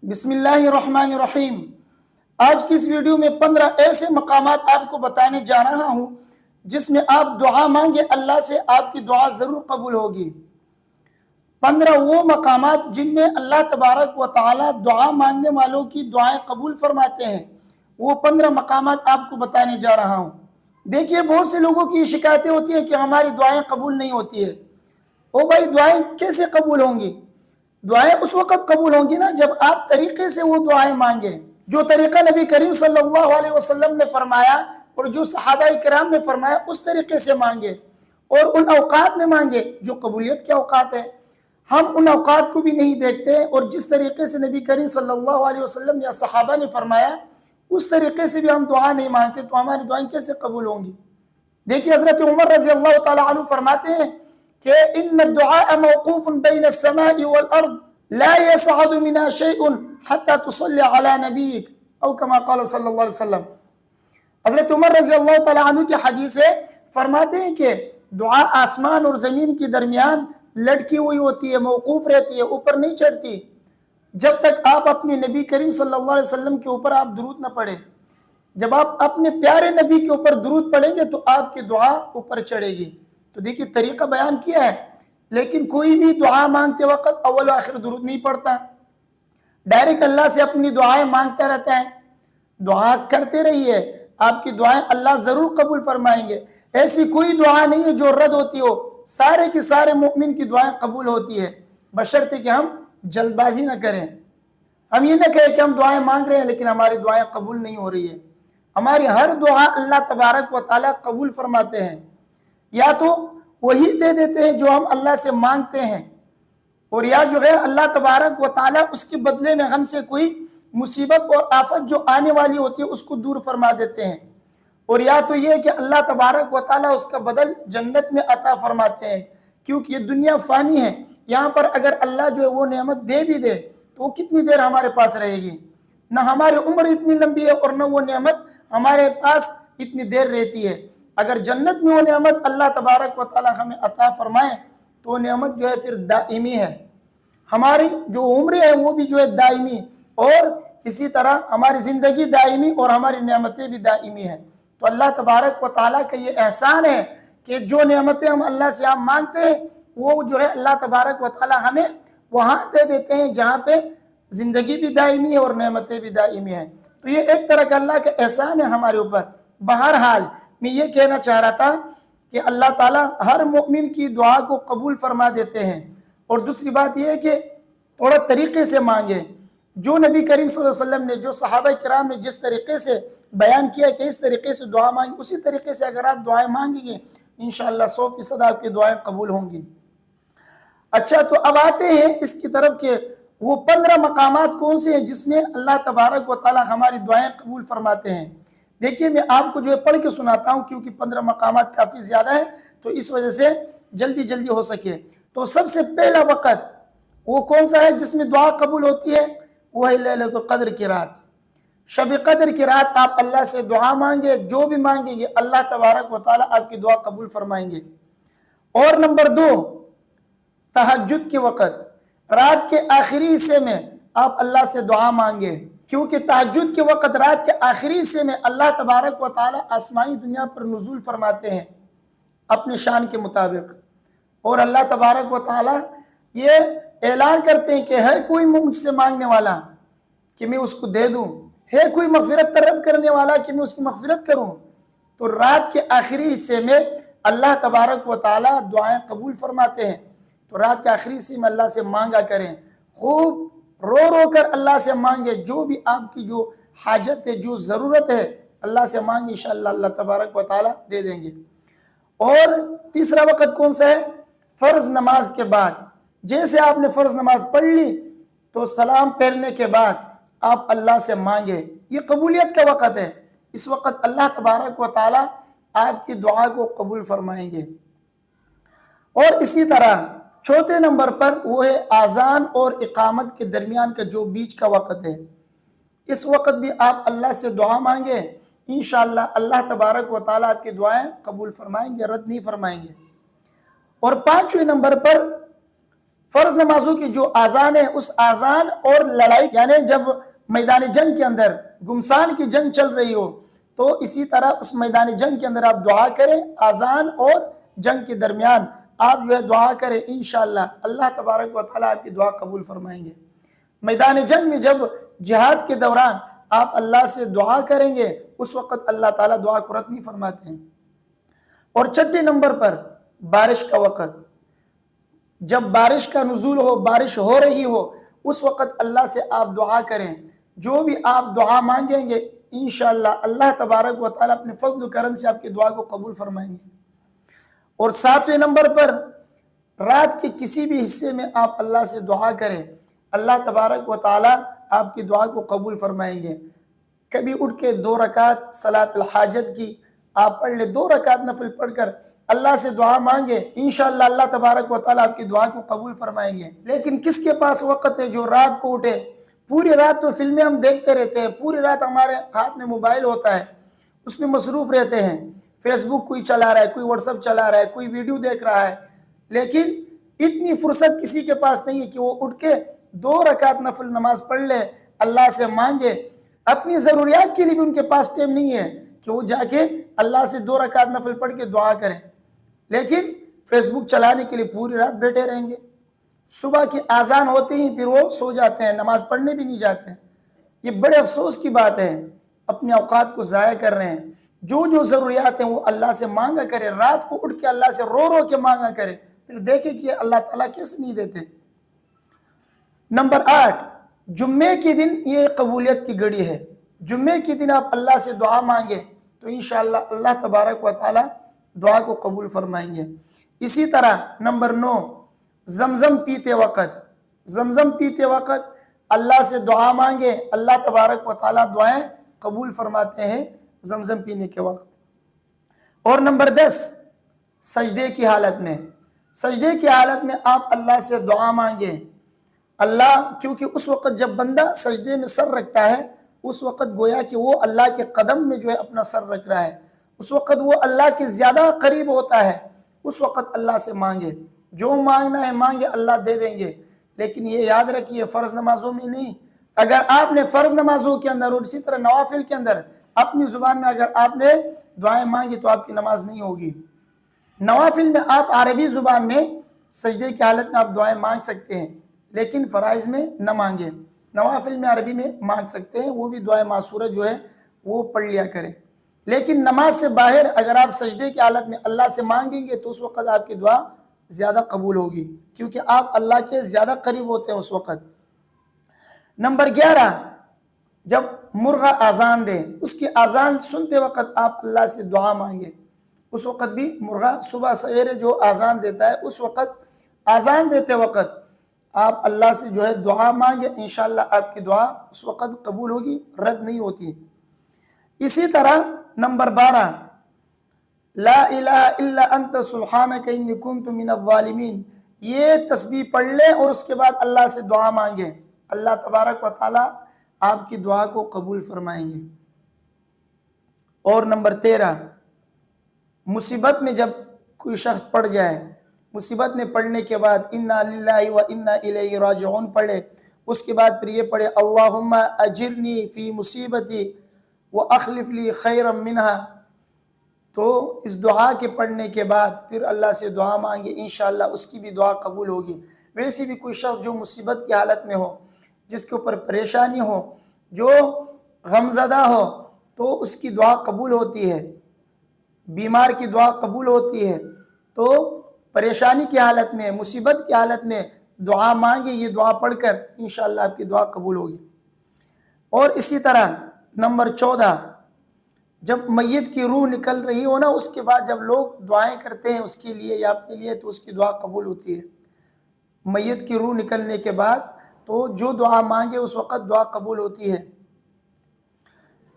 بسم اللہ الرحمن الرحیم۔ آج کی اس ویڈیو میں 15 ایسے مقامات آپ کو بتانے جا رہا ہوں جس میں آپ دعا مانگے اللہ سے آپ کی دعا ضرور قبول ہوگی۔ 15 وہ مقامات جن میں اللہ تبارک و تعالی دعا مانگنے والوں کی دعائیں قبول فرماتے ہیں، وہ 15 مقامات آپ کو بتانے جا رہا ہوں۔ دیکھیے، بہت سے لوگوں کی شکایتیں ہوتی ہیں کہ ہماری دعائیں قبول نہیں ہوتی ہے۔ او بھائی، دعائیں کیسے قبول ہوں گی؟ دعائیں اس وقت قبول ہوں گی نا جب آپ طریقے سے وہ دعائیں مانگیں، جو طریقہ نبی کریم صلی اللہ علیہ وسلم نے فرمایا اور جو صحابہ کرام نے فرمایا اس طریقے سے مانگے، اور ان اوقات میں مانگے جو قبولیت کے اوقات ہیں۔ ہم ان اوقات کو بھی نہیں دیکھتے، اور جس طریقے سے نبی کریم صلی اللہ علیہ وسلم یا صحابہ نے فرمایا اس طریقے سے بھی ہم دعا نہیں مانگتے، تو ہماری دعائیں کیسے قبول ہوں گی؟ دیکھیے، حضرت عمر رضی اللہ تعالی عنہ فرماتے ہیں کہ ان الدعاء موقوف بین السماء والارض لا يصعد منها شيء حتى تصلي على نبيك او كما قال صلی اللہ علیہ وسلم۔ حضرت عمر رضی اللہ تعالی عنہ کی حدیث ہے، فرماتے ہیں کہ دعا آسمان اور زمین کے درمیان لٹکی ہوئی ہوتی ہے، موقوف رہتی ہے، اوپر نہیں چڑھتی جب تک آپ اپنے نبی کریم صلی اللہ علیہ وسلم کے اوپر آپ درود نہ پڑھیں۔ جب آپ اپنے پیارے نبی کے اوپر درود پڑھیں گے تو آپ کی دعا اوپر چڑھے گی۔ تو دیکھیے، طریقہ بیان کیا ہے، لیکن کوئی بھی دعا مانگتے وقت اول و آخر درود نہیں پڑھتا، ڈائریکٹ اللہ سے اپنی دعائیں مانگتا رہتا ہے۔ دعا کرتے رہیے، آپ کی دعائیں اللہ ضرور قبول فرمائیں گے۔ ایسی کوئی دعا نہیں ہے جو رد ہوتی ہو، سارے کی سارے مومن کی دعائیں قبول ہوتی ہے، بشرطے کہ ہم جلد بازی نہ کریں۔ ہم یہ نہ کہیں کہ ہم دعائیں مانگ رہے ہیں لیکن ہماری دعائیں قبول نہیں ہو رہی ہے۔ ہماری ہر دعا اللہ تبارک و تعالیٰ قبول فرماتے ہیں، یا تو وہی دے دیتے ہیں جو ہم اللہ سے مانگتے ہیں، اور یا جو ہے اللہ تبارک و تعالیٰ اس کے بدلے میں ہم سے کوئی مصیبت اور آفت جو آنے والی ہوتی ہے اس کو دور فرما دیتے ہیں، اور یا تو یہ کہ اللہ تبارک و تعالیٰ اس کا بدل جنت میں عطا فرماتے ہیں، کیونکہ یہ دنیا فانی ہے۔ یہاں پر اگر اللہ جو ہے وہ نعمت دے بھی دے تو وہ کتنی دیر ہمارے پاس رہے گی؟ نہ ہماری عمر اتنی لمبی ہے اور نہ وہ نعمت ہمارے پاس اتنی دیر رہتی ہے۔ اگر جنت میں وہ نعمت اللہ تبارک و تعالیٰ ہمیں عطا فرمائے تو وہ نعمت جو ہے پھر دائمی ہے، ہماری جو عمریں ہیں وہ بھی جو ہے دائمی، اور اسی طرح ہماری زندگی دائمی اور ہماری نعمتیں بھی دائمی ہیں۔ تو اللہ تبارک و تعالیٰ کا یہ احسان ہے کہ جو نعمتیں ہم اللہ سے ہم مانگتے ہیں وہ جو ہے اللہ تبارک و تعالیٰ ہمیں وہاں دے دیتے ہیں جہاں پہ زندگی بھی دائمی ہے اور نعمتیں بھی دائمی ہیں۔ تو یہ ایک طرح کا اللہ کا احسان ہے ہمارے اوپر۔ بہرحال میں یہ کہنا چاہ رہا تھا کہ اللہ تعالیٰ ہر مومن کی دعا کو قبول فرما دیتے ہیں، اور دوسری بات یہ ہے کہ تھوڑا طریقے سے مانگے، جو نبی کریم صلی اللہ علیہ وسلم نے، جو صحابہ کرام نے جس طریقے سے بیان کیا کہ اس طریقے سے دعا مانگیں، اسی طریقے سے اگر آپ دعائیں مانگیں گے انشاءاللہ 100% آپ کی دعائیں قبول ہوں گی۔ اچھا، تو اب آتے ہیں اس کی طرف کہ وہ 15 مقامات کون سے ہیں جس میں اللہ تبارک و تعالیٰ ہماری دعائیں قبول فرماتے ہیں۔ دیکھیے، میں آپ کو جو ہے پڑھ کے سناتا ہوں کیونکہ 15 مقامات کافی زیادہ ہیں، تو اس وجہ سے جلدی ہو سکے۔ تو سب سے پہلا وقت وہ کون سا ہے جس میں دعا قبول ہوتی ہے؟ وہ ہے لیلۃ القدر کی رات۔ شب قدر کی رات آپ اللہ سے دعا مانگے، جو بھی مانگیں گے اللہ تبارک و تعالیٰ آپ کی دعا قبول فرمائیں گے۔ اور نمبر 2، تہجد کے وقت، رات کے آخری حصے میں آپ اللہ سے دعا مانگے، کیونکہ تہجد کے وقت رات کے آخری حصے میں اللہ تبارک و تعالیٰ آسمانی دنیا پر نزول فرماتے ہیں اپنے شان کے مطابق، اور اللہ تبارک و تعالیٰ یہ اعلان کرتے ہیں کہ ہے کوئی مجھ سے مانگنے والا کہ میں اس کو دے دوں، ہے کوئی مغفرت طلب کرنے والا کہ میں اس کی مغفرت کروں۔ تو رات کے آخری حصے میں اللہ تبارک و تعالیٰ دعائیں قبول فرماتے ہیں۔ تو رات کے آخری حصے میں اللہ سے مانگا کریں، خوب رو کر اللہ سے مانگے، جو بھی آپ کی جو حاجت ہے، جو ضرورت ہے اللہ سے مانگے، انشاءاللہ اللہ تبارک و تعالیٰ دے دیں گے۔ اور تیسرا وقت کون سا ہے؟ فرض نماز کے بعد۔ جیسے آپ نے فرض نماز پڑھ لی تو سلام پھیرنے کے بعد آپ اللہ سے مانگے، یہ قبولیت کا وقت ہے۔ اس وقت اللہ تبارک و تعالیٰ آپ کی دعا کو قبول فرمائیں گے۔ اور اسی طرح چوتھے نمبر پر وہ ہے اذان اور اقامت کے درمیان کا جو بیچ کا وقت ہے، اس وقت بھی آپ اللہ سے دعا مانگے، انشاءاللہ اللہ تبارک و تعالیٰ آپ کی دعائیں قبول فرمائیں گے، رد نہیں فرمائیں گے۔ اور 5ویں نمبر پر فرض نمازوں کی جو آزان ہے اس آزان اور لڑائی یعنی جب میدان جنگ کے اندر گمسان کی جنگ چل رہی ہو تو اسی طرح اس میدان جنگ کے اندر آپ دعا کریں، آزان اور جنگ کے درمیان آپ جو ہے دعا کریں، انشاءاللہ اللہ تبارک و تعالیٰ آپ کی دعا قبول فرمائیں گے۔ میدان جنگ میں جب جہاد کے دوران آپ اللہ سے دعا کریں گے اس وقت اللہ تعالیٰ دعا کو رد نہیں فرماتے ہیں۔ اور چھٹے نمبر پر بارش کا وقت، جب بارش کا نزول ہو، بارش ہو رہی ہو، اس وقت اللہ سے آپ دعا کریں، جو بھی آپ دعا مانگیں گے انشاءاللہ اللہ تبارک و تعالیٰ اپنے فضل و کرم سے آپ کی دعا کو قبول فرمائیں گے۔ اور 7ویں نمبر پر رات کے کسی بھی حصے میں آپ اللہ سے دعا کریں، اللہ تبارک و تعالیٰ آپ کی دعا کو قبول فرمائیں گے۔ کبھی اٹھ کے 2 رکعت صلاۃ الحاجت کی آپ پڑھ لیں، 2 رکعت نفل پڑھ کر اللہ سے دعا مانگے، انشاءاللہ اللہ تبارک و تعالیٰ آپ کی دعا کو قبول فرمائیں گے۔ لیکن کس کے پاس وقت ہے جو رات کو اٹھے؟ پوری رات تو فلمیں ہم دیکھتے رہتے ہیں، پوری رات ہمارے ہاتھ میں موبائل ہوتا ہے، اس میں مصروف رہتے ہیں، فیس بک کوئی چلا رہا ہے، کوئی واٹس ایپ چلا رہا ہے، کوئی ویڈیو دیکھ رہا ہے، لیکن اتنی فرصت کسی کے پاس نہیں ہے کہ وہ اٹھ کے 2 رکعت نفل نماز پڑھ لے، اللہ سے مانگے۔ اپنی ضروریات کے لیے بھی ان کے پاس ٹائم نہیں ہے کہ وہ جا کے اللہ سے 2 رکعت نفل پڑھ کے دعا کریں، لیکن فیس بک چلانے کے لیے پوری رات بیٹھے رہیں گے۔ صبح کی آزان ہوتے ہی پھر وہ سو جاتے ہیں، نماز پڑھنے بھی نہیں جاتے ہیں۔ یہ بڑے افسوس کی بات ہے، اپنے اوقات کو ضائع کر رہے ہیں۔ جو ضروریات ہیں وہ اللہ سے مانگا کرے، رات کو اٹھ کے اللہ سے رو رو کے مانگا کرے، پھر دیکھیں کہ اللہ تعالیٰ کیسے نہیں دیتے۔ نمبر 8، جمعے کے دن یہ قبولیت کی گھڑی ہے۔ جمعے کے دن آپ اللہ سے دعا مانگے تو انشاءاللہ اللہ تبارک و تعالیٰ دعا کو قبول فرمائیں گے۔ اسی طرح نمبر 9، زمزم پیتے وقت، زمزم پیتے وقت اللہ سے دعا مانگے، اللہ تبارک و تعالیٰ دعائیں قبول فرماتے ہیں زمزم پینے کے وقت۔ اور نمبر 10، سجدے کی حالت میں، سجدے کی حالت میں آپ اللہ سے دعا مانگے۔ اللہ، کیونکہ اس وقت جب بندہ سجدے میں سر رکھتا ہے اس وقت گویا کہ وہ اللہ کے قدم میں جو ہے اپنا سر رکھ رہا ہے، اس وقت وہ اللہ کے زیادہ قریب ہوتا ہے۔ اس وقت اللہ سے مانگے، جو مانگنا ہے مانگے، اللہ دے دیں گے، لیکن یہ یاد رکھیے فرض نمازوں میں نہیں۔ اگر آپ نے فرض نمازوں کے اندر اور اسی طرح نوافل کے اندر اپنی زبان میں اگر آپ نے دعائیں مانگی تو آپ کی نماز نہیں ہوگی۔ نوافل میں آپ عربی زبان میں سجدے کی حالت میں آپ دعائیں مانگ سکتے ہیں، لیکن فرائض میں نہ مانگیں۔ نوافل میں عربی میں مانگ سکتے ہیں، وہ بھی دعائیں معصورہ جو ہے وہ پڑھ لیا کریں، لیکن نماز سے باہر اگر آپ سجدے کی حالت میں اللہ سے مانگیں گے تو اس وقت آپ کی دعا زیادہ قبول ہوگی، کیونکہ آپ اللہ کے زیادہ قریب ہوتے ہیں اس وقت۔ نمبر 11، جب مرغا آزان دے، اس کی آزان سنتے وقت آپ اللہ سے دعا مانگے۔ اس وقت بھی مرغا صبح سویرے جو آزان دیتا ہے اس وقت آزان دیتے وقت آپ اللہ سے جو ہے دعا مانگے، انشاءاللہ آپ کی دعا اس وقت قبول ہوگی، رد نہیں ہوتی۔ اسی طرح نمبر 12، لا الہ الا انت سبحانک انی کنت من الظالمین، یہ تسبیح پڑھ لیں اور اس کے بعد اللہ سے دعا مانگیں، اللہ تبارک و تعالیٰ آپ کی دعا کو قبول فرمائیں گے۔ اور نمبر 13، مصیبت میں جب کوئی شخص پڑ جائے، مصیبت میں پڑھنے کے بعد انا للہ و انا الیہ راجعون پڑھے، اس کے بعد پھر یہ پڑھے اللہم اجرنی فی مصیبتی واخلف لی خیرا منہا۔ تو اس دعا کے پڑھنے کے بعد پھر اللہ سے دعا مانگے، انشاءاللہ اس کی بھی دعا قبول ہوگی۔ ویسے بھی کوئی شخص جو مصیبت کی حالت میں ہو، جس کے اوپر پریشانی ہو، جو غمزدہ ہو، تو اس کی دعا قبول ہوتی ہے، بیمار کی دعا قبول ہوتی ہے۔ تو پریشانی کی حالت میں، مصیبت کی حالت میں دعا مانگے، یہ دعا پڑھ کر انشاءاللہ آپ کی دعا قبول ہوگی۔ اور اسی طرح نمبر 14، جب میت کی روح نکل رہی ہو نا، اس کے بعد جب لوگ دعائیں کرتے ہیں اس کے لیے یا اپنے لیے تو اس کی دعا قبول ہوتی ہے۔ میت کی روح نکلنے کے بعد تو جو دعا مانگے اس وقت دعا قبول ہوتی ہے۔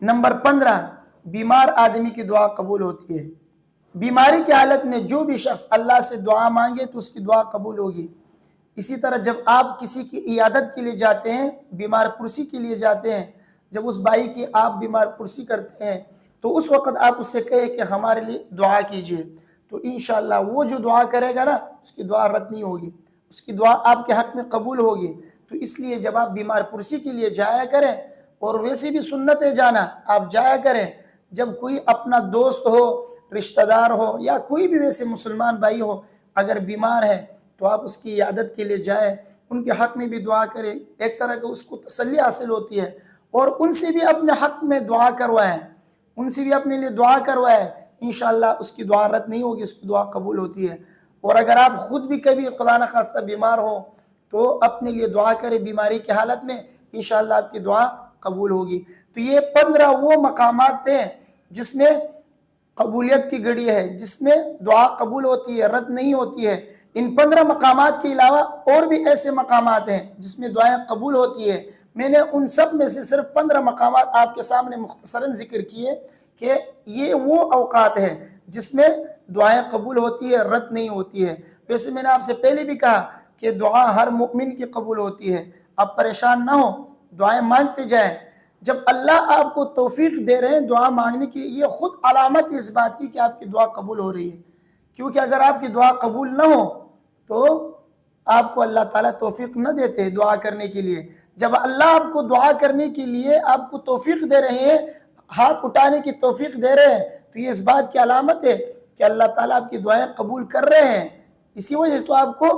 نمبر 15، بیمار آدمی کی دعا قبول ہوتی ہے۔ بیماری کی حالت میں جو بھی شخص اللہ سے دعا مانگے تو اس کی دعا قبول ہوگی۔ اسی طرح جب آپ کسی کی عیادت کے لیے جاتے ہیں، بیمار پرسی کے لیے جاتے ہیں، جب اس بھائی کی آپ بیمار پرسی کرتے ہیں تو اس وقت آپ اس سے کہیں کہ ہمارے لیے دعا کیجئے، تو انشاءاللہ وہ جو دعا کرے گا نا اس کی دعا رد نہیں ہوگی، اس کی دعا آپ کے حق میں قبول ہوگی۔ تو اس لیے جب آپ بیمار پرسی کے لیے جایا کریں، اور ویسے بھی سنت ہے جانا، آپ جایا کریں۔ جب کوئی اپنا دوست ہو، رشتہ دار ہو، یا کوئی بھی ویسے مسلمان بھائی ہو اگر بیمار ہے تو آپ اس کی عیادت کے لیے جائیں، ان کے حق میں بھی دعا کریں، ایک طرح کا اس کو تسلی حاصل ہوتی ہے، اور ان سے بھی اپنے حق میں دعا کروائیں، ان سے بھی اپنے لیے دعا کروائیں، انشاءاللہ اس کی دعا رد نہیں ہوگی، اس کی دعا قبول ہوتی ہے۔ اور اگر آپ خود بھی کبھی خدا نخواستہ بیمار ہو تو اپنے لیے دعا کریں بیماری کی حالت میں، انشاءاللہ آپ کی دعا قبول ہوگی۔ تو یہ 15 وہ مقامات ہیں جس میں قبولیت کی گھڑی ہے، جس میں دعا قبول ہوتی ہے، رد نہیں ہوتی ہے۔ ان 15 مقامات کے علاوہ اور بھی ایسے مقامات ہیں جس میں دعائیں قبول ہوتی ہے۔ میں نے ان سب میں سے صرف 15 مقامات آپ کے سامنے مختصراً ذکر کیے کہ یہ وہ اوقات ہیں جس میں دعائیں قبول ہوتی ہے، رد نہیں ہوتی ہے۔ ویسے میں نے آپ سے پہلے بھی کہا کہ دعا ہر مومن کی قبول ہوتی ہے، آپ پریشان نہ ہو، دعائیں مانگتے جائیں۔ جب اللہ آپ کو توفیق دے رہے ہیں دعا مانگنے کی، یہ خود علامت اس بات کی کہ آپ کی دعا قبول ہو رہی ہے، کیونکہ اگر آپ کی دعا قبول نہ ہو تو آپ کو اللہ تعالیٰ توفیق نہ دیتے دعا کرنے کے لیے۔ جب اللہ آپ کو دعا کرنے کے لیے آپ کو توفیق دے رہے ہیں، ہاتھ اٹھانے کی توفیق دے رہے ہیں، تو یہ اس بات کی علامت ہے کہ اللہ تعالیٰ آپ کی دعائیں قبول کر رہے ہیں، اسی وجہ سے تو آپ کو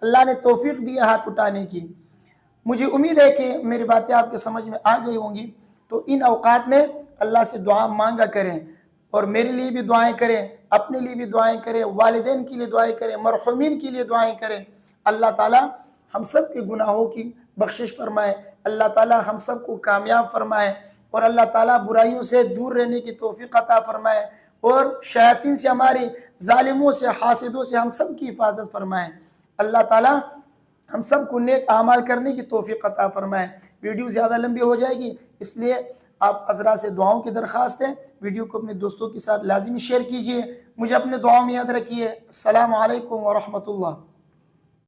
اللہ نے توفیق دی ہاتھ اٹھانے کی۔ مجھے امید ہے کہ میری باتیں آپ کے سمجھ میں آ گئی ہوں گی۔ تو ان اوقات میں اللہ سے دعا مانگا کریں، اور میرے لیے بھی دعائیں کریں، اپنے لیے بھی دعائیں کریں، والدین کے لیے دعائیں کریں، مرحومین کے لیے دعائیں کریں۔ اللہ تعالیٰ ہم سب کے گناہوں کی بخشش فرمائے، اللہ تعالیٰ ہم سب کو کامیاب فرمائے، اور اللہ تعالیٰ برائیوں سے دور رہنے کی توفیق عطا فرمائے، اور شیاطین سے، ہماری ظالموں سے، حاسدوں سے ہم سب کی حفاظت فرمائے۔ اللہ تعالیٰ ہم سب کو نیک اعمال کرنے کی توفیق عطا فرمائے۔ ویڈیو زیادہ لمبی ہو جائے گی، اس لیے آپ حضرات سے دعاؤں کی درخواست ہے، ویڈیو کو اپنے دوستوں کے ساتھ لازمی شیئر کیجئے، مجھے اپنے دعاؤں میں یاد رکھیے۔ السلام علیکم ورحمۃ اللہ۔